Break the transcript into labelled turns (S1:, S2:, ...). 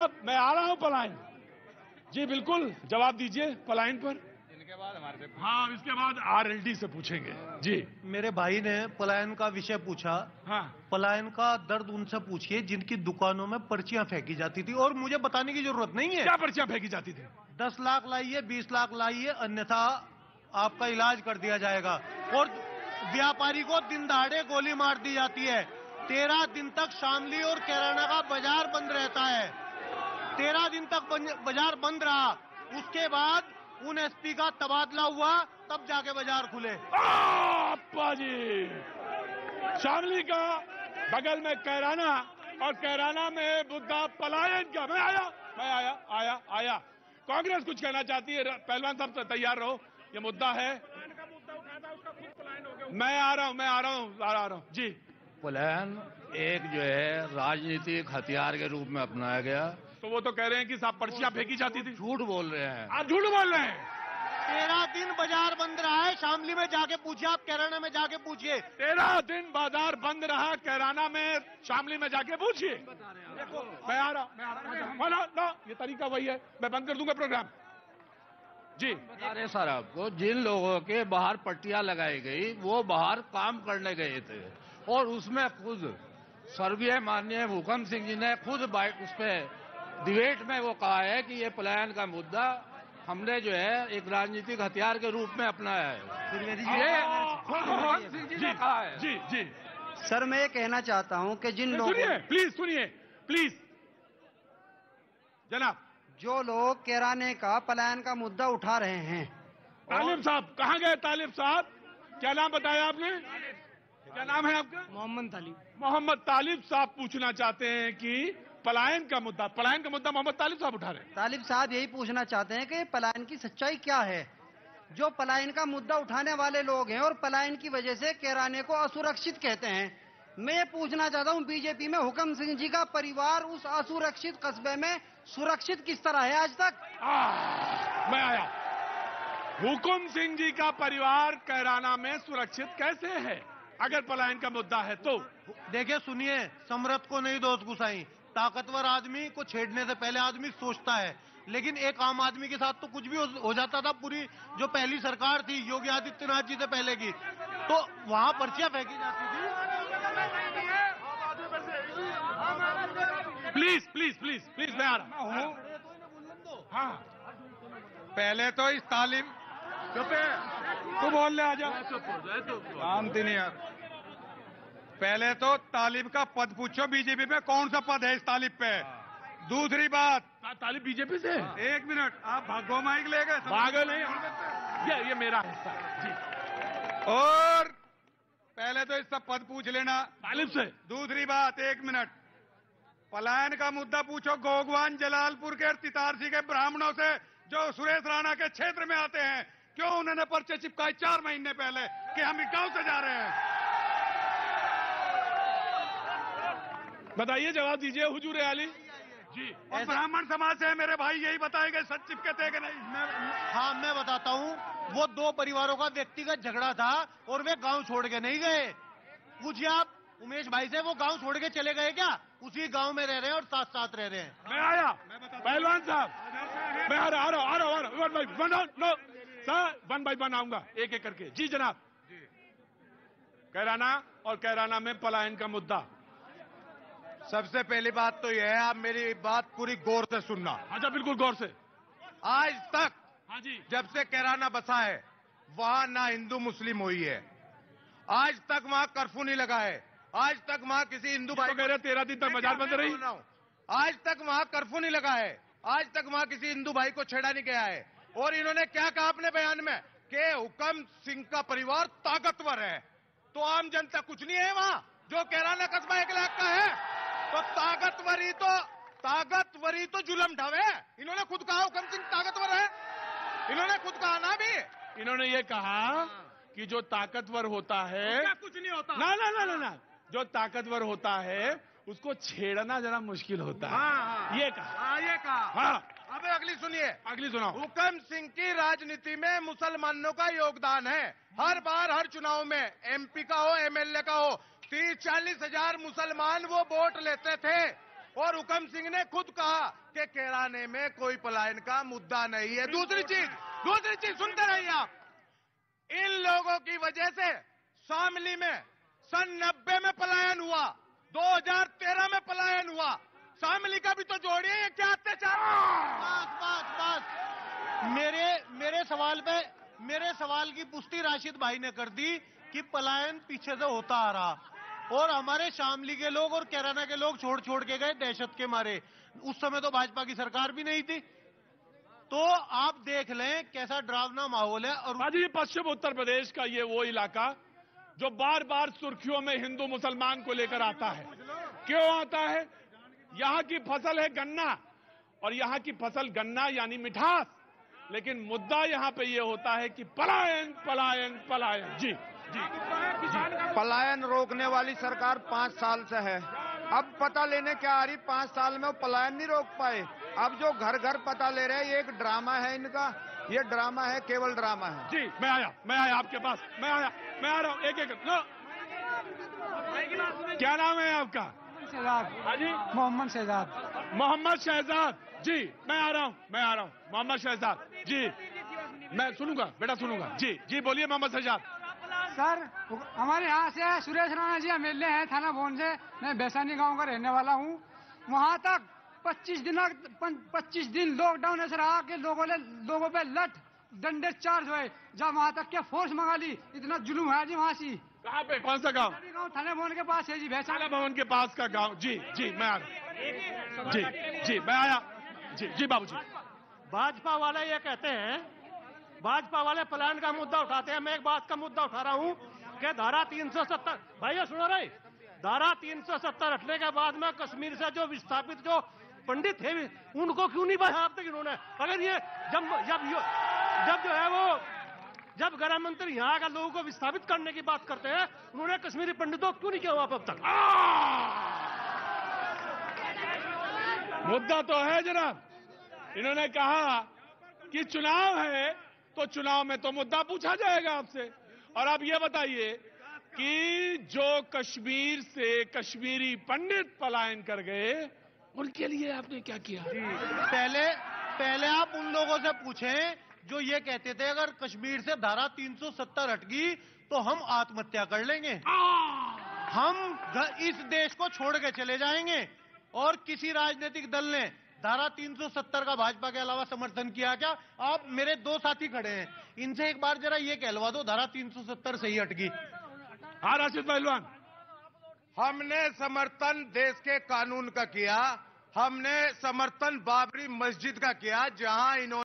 S1: साहब मैं आ रहा हूं पलायन। जी बिल्कुल, जवाब दीजिए पलायन पर।
S2: इनके बाद हमारे से
S1: हाँ, इसके बाद आरएलडी से पूछेंगे। जी
S3: मेरे भाई ने पलायन का विषय पूछा।
S1: हाँ,
S3: पलायन का दर्द उनसे पूछिए जिनकी दुकानों में पर्चियां फेंकी जाती थी, और मुझे बताने की जरूरत नहीं है।
S1: क्या पर्चियां फेंकी जाती थी?
S3: 10 लाख लाइए, 20 लाख लाइए, अन्यथा आपका इलाज कर दिया जाएगा। और व्यापारी को दिन दहाड़े गोली मार दी जाती है। 13 दिन तक शामली और कैराना का बाजार बंद रहता है। 13 दिन तक बाजार बंद रहा। उसके बाद उन एसपी का तबादला हुआ, तब जाके बाजार खुले।
S1: अप्पा जी, शामली का बगल में कैराना और कैराना में बुद्धा पलायन का। मैं आया। कांग्रेस कुछ कहना चाहती है? पहलवान साहब तैयार रहो, ये मुद्दा है। मैं आ रहा हूं जी।
S2: पलायन एक जो है राजनीतिक हथियार के रूप में अपनाया गया।
S1: तो वो तो कह रहे हैं कि साहब पर्चियां फेंकी जाती थी।
S2: झूठ बोल रहे हैं
S1: आप झूठ बोल रहे हैं।
S3: 13 दिन बाजार बंद रहा है। शामली में जाके पूछिए, आप कैराना में जाके पूछिए।
S1: 13 दिन बाजार बंद रहा कैराना में, शामली में जाके पूछिए। मैं आ रहा, ये तरीका वही है। मैं बंद कर दूंगा प्रोग्राम। जी
S2: बता रहे सर आपको, जिन लोगों के बाहर पट्टियां लगाई गई वो बाहर काम करने गए थे, और उसमें खुद स्वर्गीय माननीय हुकम सिंह जी ने खुद उस पे डिबेट में वो कहा है कि ये पलायन का मुद्दा हमने जो है एक राजनीतिक हथियार के रूप में अपनाया है। ये खुद हुकम सिंह जी ने कहा है।
S1: जी
S4: सर, मैं ये कहना चाहता हूं कि जिन लोगों
S1: प्लीज जनाब,
S4: जो लोग कैराने का पलायन का मुद्दा उठा रहे हैं।
S1: तालिब साहब कहाँ गए? तालिब साहब, क्या नाम बताया आपने? क्या नाम है आपका? मोहम्मद तालिब साहब पूछना चाहते हैं कि पलायन का मुद्दा मोहम्मद तालिब साहब उठा रहे हैं।
S4: तालिब साहब यही पूछना चाहते हैं कि पलायन की सच्चाई क्या है। जो पलायन का मुद्दा उठाने वाले लोग हैं और पलायन की वजह से कैराने को असुरक्षित कहते हैं, मैं ये पूछना चाहता हूं बीजेपी में हुकम सिंह जी का परिवार उस असुरक्षित कस्बे में सुरक्षित किस तरह है आज तक?
S1: मैं आया। हुकुम सिंह जी का परिवार कैराना में सुरक्षित कैसे है अगर पलायन का मुद्दा है तो?
S3: देखिए सुनिए, समरथ को नहीं दोस्त घुसाई। ताकतवर आदमी को छेड़ने से पहले आदमी सोचता है, लेकिन एक आम आदमी के साथ तो कुछ भी हो जाता था। पूरी जो पहली सरकार थी योगी आदित्यनाथ जी से पहले की, तो वहां पर्चियां फेंकी जाती थी।
S1: प्लीज मैं आ रहा हूं। हाँ,
S5: पहले तो इस तालीम
S1: तू बोलने आ जा।
S5: शांति नहीं यार। पहले तो तालिब का पद पूछो, बीजेपी में कौन सा पद है इस तालिब पे। दूसरी बात,
S1: तालिब बीजेपी से?
S5: एक मिनट, आप भागो माइक ले गए?
S1: भागो नहीं, ये मेरा हिस्सा है जी।
S5: और पहले तो इसका पद पूछ लेना
S1: तालिब से।
S5: दूसरी बात, एक मिनट, पलायन का मुद्दा पूछो गोगवान जलालपुर के तितारसी के ब्राह्मणों से जो सुरेश राणा के क्षेत्र में आते हैं। क्यों उन्होंने पर्चे चिपकाए 4 महीने पहले कि हम इस गांव से जा रहे हैं?
S1: बताइए, जवाब दीजिए हुजूर आली जी।
S5: और ब्राह्मण समाज से मेरे भाई यही बताएंगे सच चिपके थे कि नहीं?
S3: हाँ, मैं बताता हूँ। वो 2 परिवारों का व्यक्तिगत झगड़ा था और वे गांव छोड़ के नहीं गए। पूछिए आप उमेश भाई से, वो गांव छोड़ के चले गए क्या? उसी गांव में रह रहे हैं और साथ साथ रह रहे हैं।
S1: मैं आया पहलवान साहब, मैं आ रहा सर, 1 by 1 आऊंगा, एक एक करके। जी जनाब। कैराना और कैराना में पलायन का मुद्दा।
S5: सबसे पहली बात तो यह है, आप मेरी बात पूरी गौर से सुनना।
S1: अच्छा, बिल्कुल गौर से।
S5: आज तक,
S1: हाँ जी,
S5: जब से कैराना बसा है वहां ना हिंदू मुस्लिम हुई है। आज तक वहां कर्फ्यू नहीं लगा है। आज तक वहां किसी हिंदू भाई
S1: कह रहे 13 दिन तक बाजार बंद रही।
S5: आज तक वहां कर्फ्यू नहीं लगा है। आज तक वहां किसी हिंदू भाई को छेड़ा नहीं गया है। और इन्होंने क्या कहा अपने बयान में कि हुकम सिंह का परिवार ताकतवर है। तो आम जनता कुछ नहीं है वहां, जो कैराना कस्बा 1 लाख का है। तो ताकतवरी तो जुलम ढावे। इन्होंने खुद कहा हुकम सिंह ताकतवर है। इन्होंने खुद कहा ना भी।
S1: इन्होंने ये कहा कि जो ताकतवर होता है
S5: कुछ नहीं होता।
S1: ना, जो ताकतवर होता है उसको छेड़ना जरा मुश्किल होता है।
S5: हाँ,
S1: ये कहा।
S5: ये कहा।
S1: हाँ,
S5: अब अगली सुनिए।
S1: अगली सुनाओ।
S5: हुकम सिंह की राजनीति में मुसलमानों का योगदान है। हर बार हर चुनाव में एमपी का हो एमएलए का हो 30-40 हजार मुसलमान वो वोट लेते थे। और हुकम सिंह ने खुद कहा कि कैराने में कोई पलायन का मुद्दा नहीं है। दूसरी चीज सुनते रहिए आप। इन लोगों की वजह से शामली में सन 90 में पलायन हुआ, 2013 में पलायन हुआ। शामली का भी तो जोड़िए, ये क्या अत्याचार।
S3: बस मेरे सवाल की पुष्टि राशिद भाई ने कर दी कि पलायन पीछे से होता आ रहा और हमारे शामली के लोग और कैराना के लोग छोड़ के गए दहशत के मारे। उस समय तो भाजपा की सरकार भी नहीं थी। तो आप देख लें कैसा डरावना माहौल है। और
S1: बाजी, पश्चिम उत्तर प्रदेश का ये वो इलाका जो बार बार सुर्खियों में हिंदू मुसलमान को लेकर आता है। क्यों आता है? यहाँ की फसल है गन्ना, और यहाँ की फसल गन्ना यानी मिठास, लेकिन मुद्दा यहाँ पे ये होता है कि पलायन पलायन पलायन। जी जी,
S6: पलायन रोकने वाली सरकार 5 साल से है। अब पता लेने क्या आ रही, 5 साल में वो पलायन नहीं रोक पाए। अब जो घर घर पता ले रहे हैं, ये एक ड्रामा है इनका, ये ड्रामा है, केवल ड्रामा है।
S1: जी, मैं आया आपके पास, मैं आ रहा हूँ एक लो। क्या नाम है आपका?
S7: शहजाद।
S1: हाजी
S7: मोहम्मद शहजाद।
S1: मोहम्मद शहजाद जी, मैं आ रहा हूँ मोहम्मद शहजाद जी, मैं सुनूंगा बेटा, सुनूंगा। जी बोलिए मोहम्मद शहजाद।
S7: सर, हमारे यहाँ से सुरेश राणा जी एमएलए हैं थाना भवन से। मैं बैसानी गांव का रहने वाला हूँ। वहाँ तक 25 दिन लॉकडाउन ऐसा रहा कि लोगों पे लठ डंडे चार्ज हुए। जब वहाँ तक क्या फोर्स मंगा ली, इतना जुलूम है जी वहाँ से।
S1: कहाँ पे, कौन सा गांव?
S7: थाना भवन के पास है जी,
S1: थाना भवन के पास का गांव। जी मैं आ रहा हूँ। जी मैं आया। जी बाबूजी।
S3: भाजपा वाले ये कहते हैं, भाजपा वाले पलायन का मुद्दा उठाते हैं। मैं एक बात का मुद्दा उठा रहा हूँ कि धारा 370, भैया सुनो रहे, धारा 370 हटने के बाद में कश्मीर से जो विस्थापित जो पंडित थे उनको क्यों नहीं बढ़ाया अब तक इन्होंने? अगर ये जब जो है वो जब गृह मंत्री यहाँ के लोगों को विस्थापित करने की बात करते हैं, उन्होंने कश्मीरी पंडितों को क्यों नहीं किया वहां अब तक?
S1: मुद्दा तो है जनाब। इन्होंने कहा कि चुनाव है तो चुनाव में तो मुद्दा पूछा जाएगा आपसे। और आप ये बताइए कि जो कश्मीर से कश्मीरी पंडित पलायन कर गए, उनके लिए आपने क्या किया?
S3: पहले आप उन लोगों से पूछें जो ये कहते थे अगर कश्मीर से धारा 370 हट गई तो हम आत्महत्या कर लेंगे, हम इस देश को छोड़ के चले जाएंगे। और किसी राजनीतिक दल ने धारा 370 का भाजपा के अलावा समर्थन किया क्या? आप मेरे 2 साथी खड़े हैं, इनसे एक बार जरा ये कहलवा दो धारा 370 से ही हट गई।
S1: हाँ राशिद पहलवान।
S5: हमने समर्थन देश के कानून का किया, हमने समर्थन बाबरी मस्जिद का किया, जहां इन्होंने